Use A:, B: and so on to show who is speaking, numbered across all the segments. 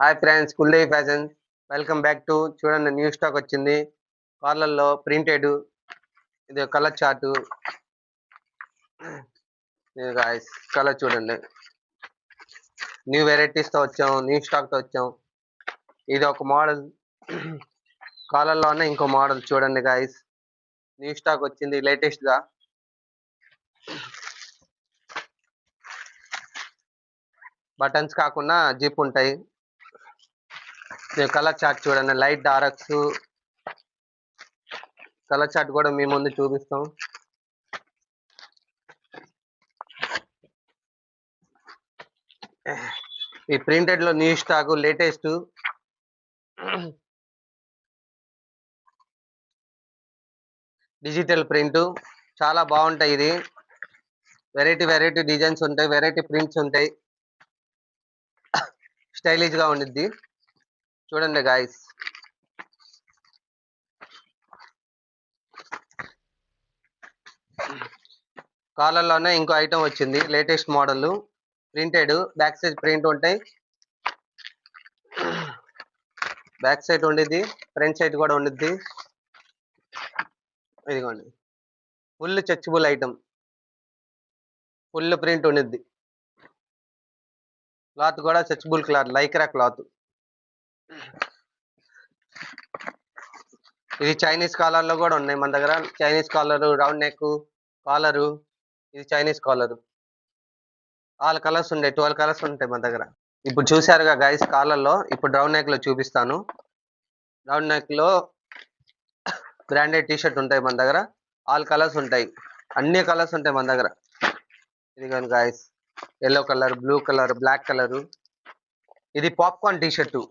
A: Hi friends, కుల్దే fashion. Welcome back to చూడండి, new stock వచ్చింది. కార్లలో ప్రింటెడ్, ఇది కలర్ చార్ట్. ఇది గాయ్స్ కలర్ చూడండి, న్యూ వెరైటీస్ తో వచ్చాం, న్యూ స్టాక్ తో వచ్చాం. ఇది ఒక మోడల్. కాలర్లోనే ఇంకో మోడల్ చూడండి గాయ్స్, న్యూ స్టాక్ వచ్చింది లేటెస్ట్ గా. బటన్స్ కాకుండా జిప్ ఉంటాయి. కలర్ చార్ట్ చూడండి, లైట్ డార్క్స్ కలర్ చార్ట్ కూడా మీ ముందు చూపిస్తాం. ఈ ప్రింటెడ్ లో new stock latest. Digital print చాలా బాగుంటాయి. ఇది వెరైటీ డిజైన్స్ ఉంటాయి, వెరైటీ ప్రింట్స్ ఉంటాయి, స్టైలిష్ గా ఉండిద్ది. చూడండి గాయస్, కాలర్లోనే ఇంకో ఐటమ్ వచ్చింది, latest model. Printed, back side print ఉంటాయి, బ్యాక్ సైడ్ ఉండిద్ది, ఫ్రంట్ సైడ్ కూడా ఉండిద్ది. ఇదిగోండి, full stretchable item, full print ఉండిద్ది. క్లాత్ కూడా స్ట్రెచబుల్ క్లాత్, లైక్రా క్లాత్. ఇది చైనీస్ కాలర్ లో కూడా ఉన్నాయి మన దగ్గర. Chinese collar, round neck collar. ఇది చైనీస్ కాలర్. ఆల్ కలర్స్ ఉంటాయి, 12 కలర్స్ ఉంటాయి మన దగ్గర. ఇప్పుడు చూసారుగా గైస్ కాలర్ లో, ఇప్పుడు రౌండ్ నెక్ లో చూపిస్తాను. రౌండ్ నెక్ లో బ్రాండెడ్ టీ షర్ట్ ఉంటాయి మన దగ్గర. ఆల్ కలర్స్ ఉంటాయి, అన్ని కలర్స్ ఉంటాయి మన దగ్గర. ఇదిగోండి guys, yellow colour, blue colour, black colour. ఇది పాప్కార్న్ టీ షర్ట్,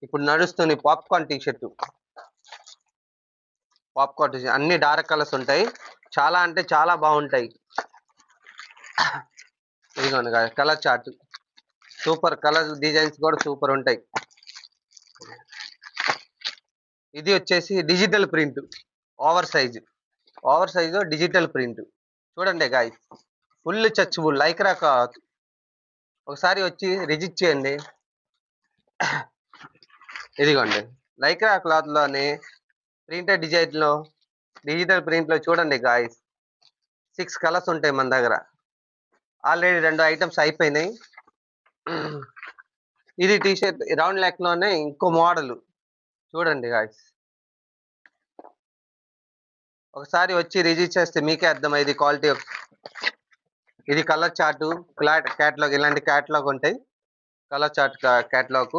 A: ఇప్పుడు నడుస్తుంది popcorn T shirt. Popcorn T shirt అన్ని డార్క్ కలర్స్ ఉంటాయి, చాలా అంటే చాలా బాగుంటాయి. ఇదిగోండి guys, colour chart, super colour designs కూడా సూపర్ ఉంటాయి. ఇది వచ్చేసి digital print, over size digital print. చూడండి guys, full stretchable Lycra cloth. ఒకసారి వచ్చి విజిట్ చేయండి. ఇదిగోండి, లైక్రా క్లాత్ లోనే ప్రింటెడ్ డిజైన్ లో, డిజిటల్ ప్రింట్ లో చూడండి గాయస్, 6 కలర్స్ ఉంటాయి మన దగ్గర. ఆల్రెడీ 2 ఐటమ్స్ అయిపోయినాయి. ఇది టీ షర్ట్ రౌండ్ నెక్ లోనే ఇంకో మోడల్. చూడండి గాయస్, ఒకసారి వచ్చి రిజిట్ చేస్తే మీకే అర్థమైంది క్వాలిటీ. ఇది కలర్ చార్ట్, క్యాట్లాగ్, ఇలాంటి క్యాట్లాగ్ ఉంటాయి. Colour chart catalogue